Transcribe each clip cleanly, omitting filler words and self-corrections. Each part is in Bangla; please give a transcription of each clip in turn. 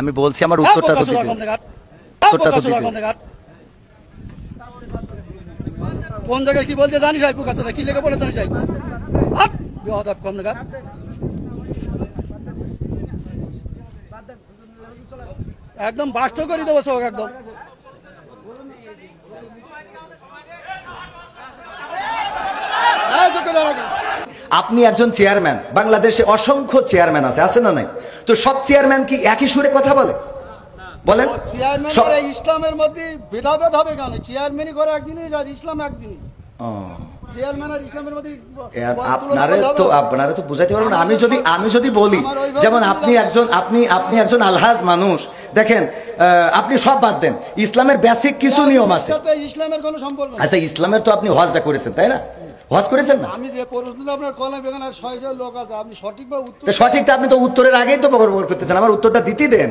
আমি বলছি আমার উত্তরটা তো দিতে কোন জায়গায় কি বলতে জানি যাই কথা কি লেগে বলে জানি যাই কম দেখা একদম বাস্ত করে দেবো সব একদম আপনি একজন চেয়ারম্যান, বাংলাদেশে অসংখ্য চেয়ারম্যান আছে না নাই? তো সব চেয়ারম্যান কি একই সুরে কথা বলে? বলেন। চেয়ারম্যান ইসলামের মধ্যে ভেদাভেদ হবে কেন? চেয়ারম্যানই করে এক জিনিস আর ইসলাম এক জিনিস। আপনারা তো বুঝাইতে পারবেন। আমি যদি বলি, যেমন আপনি একজন আলহাজ মানুষ, দেখেন আপনি সব বাদ দেন, ইসলামের বেসিক কিছু নিয়ম আছে। ইসলামের কোনো সম্পর্ক নেই। আচ্ছা, ইসলামের তো আপনি হজটা করেছেন, তাই না? হজ করেছেন না? আমি যে প্রশ্ন আপনার কলমে বেগান আর 6জন লোক আছে, আপনি সঠিকভাবে উত্তর সঠিকটা আপনি তো উত্তরের আগেই তো বকর করতেছেন। আমার উত্তরটা দিতে দেন,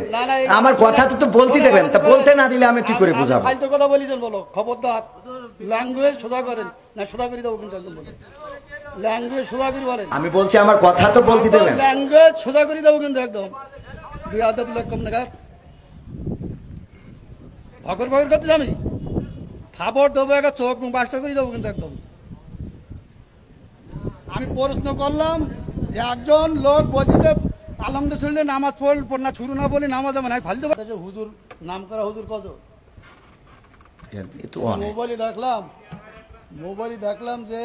আমার কথা তো বলতে দেবেন। তা বলতে না দিলে আমি কি করে বুঝাবো? ফালতু কথা বলিছেন বলো, খবরদার ল্যাঙ্গুয়েজ সোজা করেন না, সোজা করে দেবো কিন্তু একদম বলেন। ল্যাঙ্গুয়েজ সোজা করে বলেন। আমি বলছি আমার কথা তো বলতে দেবেন। ল্যাঙ্গুয়েজ সোজা করে দেবো কিন্তু একদম। বিয়াদব লোক কম নাগাদ ভকর ভকর করতে আমি খাবার দেবো, একটা চোখ বাসটা করে দেবো কিন্তু একদম। আমি প্রশ্ন করলাম যে একজন লোক বলছে আলহামদুলিল্লাহ নামাজ পড় না শুরু না বলি নামাজ হবে না, ফালতু হুজুর নাম করা হুজুর কত মোবাইলে দেখলাম যে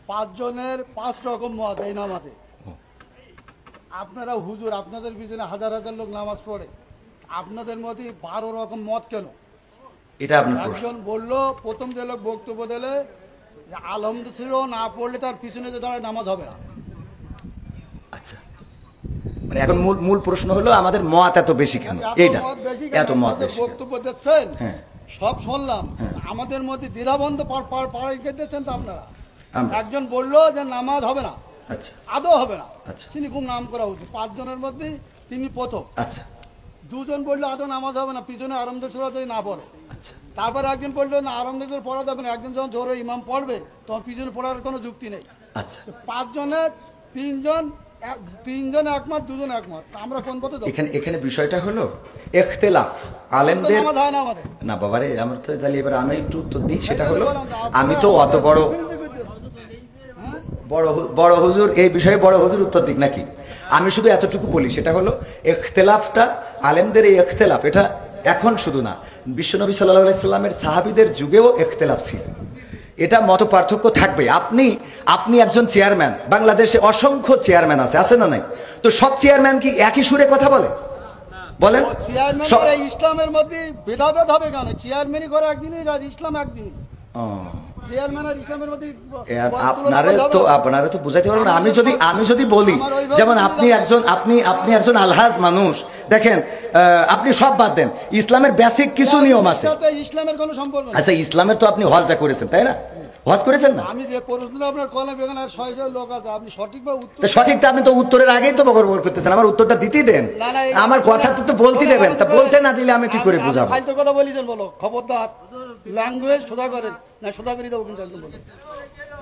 5 জনের 5 রকম মত এই নামাজে। আপনারা হুজুর, আপনাদের পিছনে হাজার হাজার লোক নামাজ পড়ে, আপনাদের মধ্যে 12 রকম মত কেন? এটা একজন বললো, প্রথম যে লোক বক্তব্য দিলে আলহামদুলিল্লাহ না পড়লে তার পিছনে যে দাঁড়ায় নামাজ হবে না। আচ্ছা, মানে এখন মূল প্রশ্ন হলো আমাদের মত এত বেশি কেন? এইটা এত মত বক্তব্য দিচ্ছেন, সব শুনলাম, আমাদের মধ্যে দ্বিধাবন্ধ পাড়াইকে দিচ্ছেন তো আপনারা। একজন বললো যে নামাজ হবে না, আচ্ছা আদৌ হবে না, আচ্ছা তিনি খুব নাম করা উচিত, 5 জনের মধ্যে তিনি প্রথম। আচ্ছা, 2 জন বললো আদৌ নামাজ হবে না, পিছনে আরামদায়ক সূরা যদি না পড়ে। আচ্ছা, তারপর একজন বললো না আরামদায়ক পড়া যাবে না, একজন যখন জোরে ইমাম পড়বে তখন পিছনে পড়ার কোনো যুক্তি নেই। আচ্ছা, 5 জনের 3 জন একমত, 2 জন একমত, আমরা কোন পথে যাব? এখানে বিষয়টা হলো ইখতিলাফ আলেমদের না বাবারে। আমার তো তাহলে এবার আমি একটু উত্তর দিই, সেটা হলো আমি তো অত বড় হুজুর এই বিষয়ে বড় হুজুর উত্তর দিক নাকি? আমি শুধু এতটুকু বলি, সেটা হলো ইখতিলাফটা আলেমদের, এই ইখতিলাফ এটা এখন শুধু না, বিশ্বনবী সাল্লাল্লাহু আলাইহি সাল্লামের সাহাবীদের যুগেও ইখতিলাফ ছিল। এটা মত পার্থক্য থাকবে। আপনি একজন চেয়ারম্যান, বাংলাদেশে অসংখ্য চেয়ারম্যান আছে না নাই? তো সব চেয়ারম্যান কি একই সুরে কথা বলে? বলেন। চেয়ারম্যান ইসলামের মধ্যে ভেদাভেদ হবে কেন? চেয়ারম্যানই করে এক জিনিস আর ইসলাম এক জিনিস। আপনারা তো বুঝাইতে পারবেন। আমি যদি বলি, যেমন আপনি একজন আলহাজ মানুষ, দেখেন আপনি সব বাদ দেন, ইসলামের বেসিক কিছু নিয়ম আছে। ইসলামের কোনো সম্পর্ক নেই। আচ্ছা, ইসলামের তো আপনি হজটা করেছেন, তাই না? হজ করেছেন না? আমি যে প্রশ্ন আপনার কলমে বেগান আর 6জন লোক আছে, আপনি সঠিকভাবে উত্তর সঠিকটা আপনি তো উত্তরের আগেই তো বকর করতেছেন। আমার উত্তরটা দিতে দেন, আমার কথা তো বলতে দেবেন। তা বলতে না দিলে আমি কি করে বুঝাবো? ফালতু কথা বলিছেন বলো, খবরদার ল্যাঙ্গুয়েজ সোজা করেন না, সোজা করে দেবো কিন্তু একদম বলেন।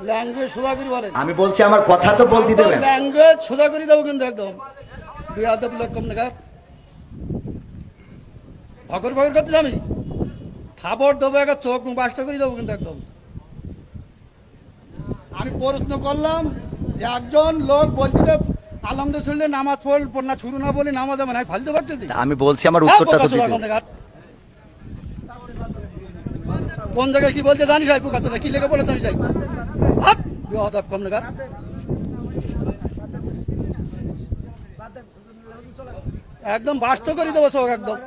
ল্যাঙ্গুয়েজ সোজা করে বলেন। আমি বলছি আমার কথা তো বলতে দেবেন। ল্যাঙ্গুয়েজ সোজা করে দেবো কিন্তু একদম। বিয়াদব লোক কম নাগাদ ভকর ভকর করতে আমি খাবার দেবো, একটা চোখ বাসটা করে দেবো কিন্তু একদম। আমি প্রশ্ন করলাম যে একজন লোক বলছে আলহামদুলিল্লাহ নামাজ পড় না শুরু না বলি নামাজ হবে না, ফালতু করতেছি। আমি বলছি আমার উত্তরটা তো দিতে। কোন জায়গায় কি বলতে জানি যাই কথা কি লেগে বলে জানি যাই কম নাগাদ একদম বাস্ত করে দেবো সব একদম।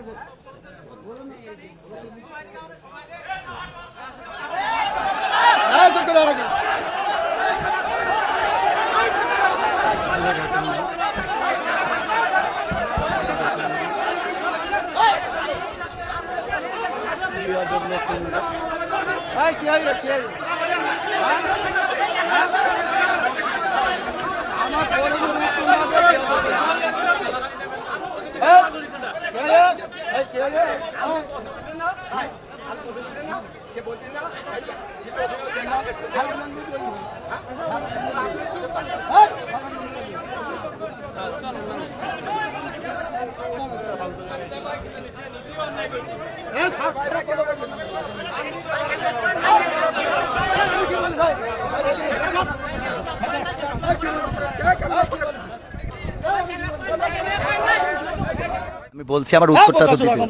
আমি বলছি আমার উত্তরটা তো দিতে।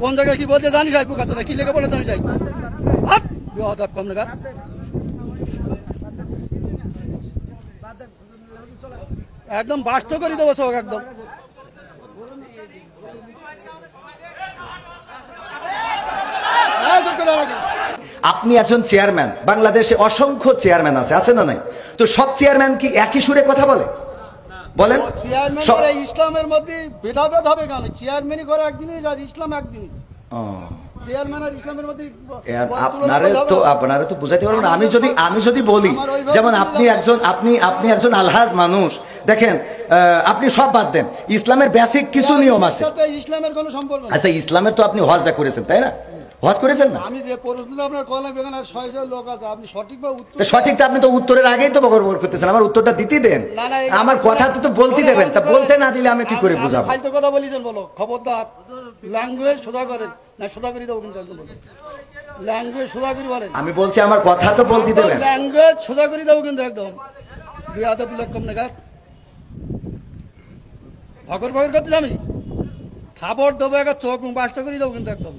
কোন জায়গায় কি বলতে জানি যাই কথা কি লেগে বলে জানি যাই কম দেখা একদম বাস্ত করে দেবো সব একদম আপনি একজন চেয়ারম্যান, বাংলাদেশে অসংখ্য চেয়ারম্যান আছে না নাই? তো সব চেয়ারম্যান কি একই সুরে কথা বলে? বলেন। চেয়ারম্যান ইসলামের মধ্যে ভেদাভেদ হবে কেন? চেয়ারম্যানই করে এক জিনিস আর ইসলাম এক জিনিস। চেয়ারম্যান আর ইসলামের মধ্যে আপনারা তো বুঝাইতে পারবেন না। আমি যদি বলি, যেমন আপনি একজন আলহাজ মানুষ, দেখেন আপনি সব বাদ দেন, ইসলামের বেসিক কিছু নিয়ম আছে। ইসলামের কোনো সম্পর্ক নেই। আচ্ছা, ইসলামের তো আপনি হজটা করেছেন, তাই না? হজ করেছেন না? আমি যে প্রশ্নটা আপনার করলাম এখানে ৬০০ লোক আছে, আপনি সঠিকভাবে উত্তর সঠিকটা আপনি তো উত্তরের আগেই তো বকর করতেছেন। আমার উত্তরটা দিতে দেন, আমার কথা তো বলতে দেবেন। তা বলতে না দিলে আমি কি করে বুঝাবো? ফালতু কথা বলিছেন, বলো খবরদার। ল্যাঙ্গুয়েজ সোজা করেন, না সোজা করে দেবো কিন্তু একদম বলো। ল্যাঙ্গুয়েজ সোজা করে বলেন। আমি বলছি আমার কথা তো বলতে দেবেন। ল্যাঙ্গুয়েজ সোজা করে দেবো কিন্তু একদম। বিয়াদব লোক কম নাগাদ ভগর করতে আমি খাবার দেবো, একটা চোখ মুখ বাসটা করে দেবো কিন্তু একদম।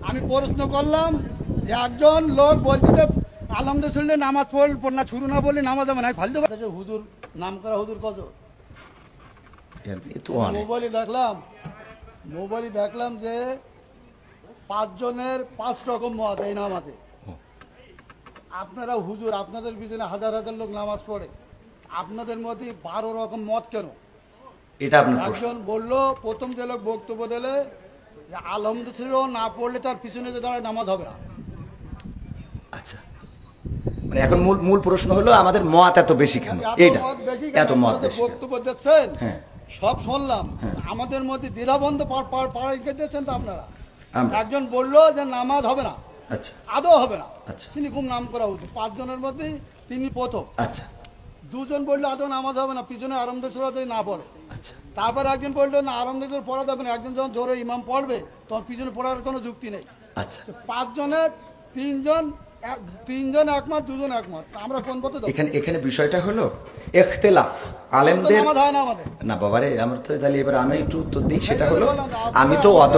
আমি প্রশ্ন করলাম যে একজন লোক বলছে আলমদের শুনলে নামাজ পড় না শুরু না বললে নামাজ হবে না, ফালতু হুজুর নাম করা হুজুর কত মোবাইলে দেখলাম যে ৫ জনের ৫ রকম মত এই নামাজে। আপনারা হুজুর, আপনাদের পিছনে হাজার হাজার লোক নামাজ পড়ে, আপনাদের মধ্যে ১২ রকম মত কেন? এটা একজন বললো, প্রথম যে লোক বক্তব্য দিলে আলহামদুলিল্লাহ না পড়লে তার পিছনে যে দাঁড়ায় নামাজ হবে না। আচ্ছা, মানে এখন মূল প্রশ্ন হলো আমাদের মত এত বেশি কেন? এইটা এত মত বক্তব্য দিচ্ছেন, সব শুনলাম, আমাদের মধ্যে দ্বিধাবন্ধ পাড়াইকে দিচ্ছেন তো আপনারা। একজন বললো যে নামাজ হবে না, আচ্ছা আদৌ হবে না, আচ্ছা তিনি খুব নাম করা হতো ৫ জনের মধ্যে তিনি প্রথম। আচ্ছা, দুজন বললো আদৌ নামাজ হবে না, পিছনে আরামদায়ক সূরা না পড়ে। আচ্ছা, তারপর একজন বললো না আরামদায়ক পড়া যাবে না, একজন যখন জোরে ইমাম পড়বে তখন পিছনে পড়ার কোনো যুক্তি নেই। আচ্ছা, ৫ জনের তিনজন একমত, ২ জন একমত, আমরা কোন পথে দেব? এখানে বিষয়টা হলো ইখতিলাফ আলেমদের না বাবারে। আমার তো তাহলে এবার আমি একটু উত্তর দিই। সেটা হলো, আমি তো অত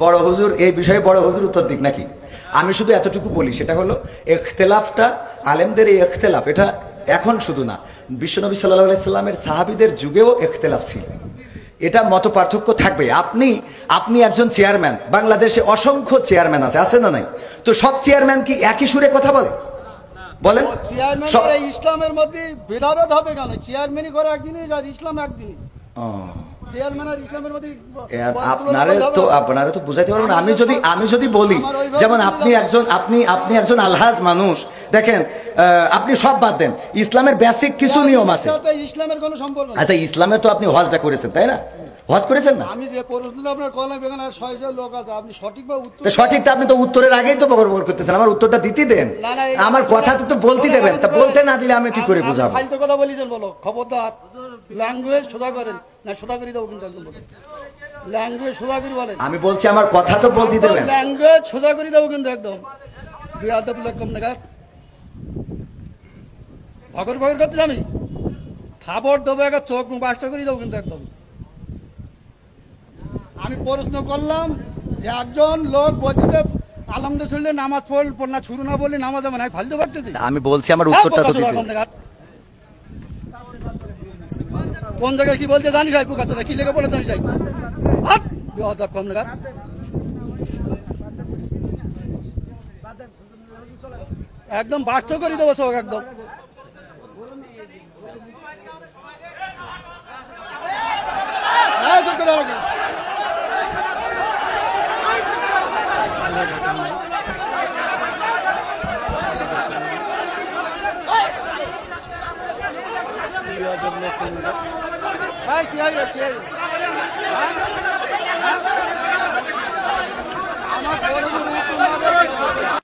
বড় হুজুর এই বিষয়ে বড় হুজুর উত্তর দিক নাকি? আমি শুধু এতটুকু বলি, সেটা হলো ইখতিলাফটা আলেমদের এই ইখতিলাফ, এটা এখন শুধু না, বিশ্বনবী সাল্লাল্লাহু আলাইহি সাল্লামের সাহাবীদের যুগেও ইখতিলাফ ছিল। এটা মত পার্থক্য থাকবে। আপনি একজন চেয়ারম্যান, বাংলাদেশে অসংখ্য চেয়ারম্যান আছে না নাই? তো সব চেয়ারম্যান কি একই সুরে কথা বলে? বলেন। চেয়ারম্যান ইসলামের মধ্যে ভেদাভেদ হবে কেন? চেয়ারম্যানই করে এক জিনিস আর ইসলাম এক জিনিস। আপনারা তো বুঝাইতে পারবেন না। আমি যদি বলি, যেমন আপনি একজন আলহাজ মানুষ, দেখেন আপনি সব বাদ দেন, ইসলামের বেসিক কিছু নিয়ম আছে। ইসলামের কোনো সম্পর্ক নেই। আচ্ছা, ইসলামের তো আপনি হজটা করেছেন, তাই না? হজ করেছেন না? আমি যে প্রশ্নটা আপনার করলাম এখানে ৬০০ লোক আছে, আপনি সঠিকভাবে উত্তর সঠিকটা আপনি তো উত্তরের আগেই তো বকর করতেছেন। আমার উত্তরটা দিতে দেন, আমার কথা তো বলতে দেবেন। তা বলতে না দিলে আমি কি করে বুঝাবো? ফালতু কথা বলিছেন, বলো খবরদার। ল্যাঙ্গুয়েজ সোজা করেন, না সোজা করে দেবো কিন্তু একদম। ল্যাঙ্গুয়েজ সোজা করে বলেন। আমি বলছি আমার কথা তো বলতে দেবেন। ল্যাঙ্গুয়েজ সোজা করে দেবো কিন্তু একদম। বিয়াদব লোক কম নাগাদ ভগর করতে আমি খাবার দেবো, একটা চোখ মুখ বাসটা করে দেবো কিন্তু একদম। আমি প্রশ্ন করলাম যে একজন লোক বলছে আলমদের শুনলে নামাজ পড় না শুরু না বললে নামাজ হবে না, ফালতু পারতেছি। আমি বলছি আমার উত্তরটা তো দিতে। কোন জায়গায় কি বলতে জানি যাই কথা কি লেগে বলে জানি যাই কম নাগাদ একদম বাস্ত করে দেবো সব একদম। আমার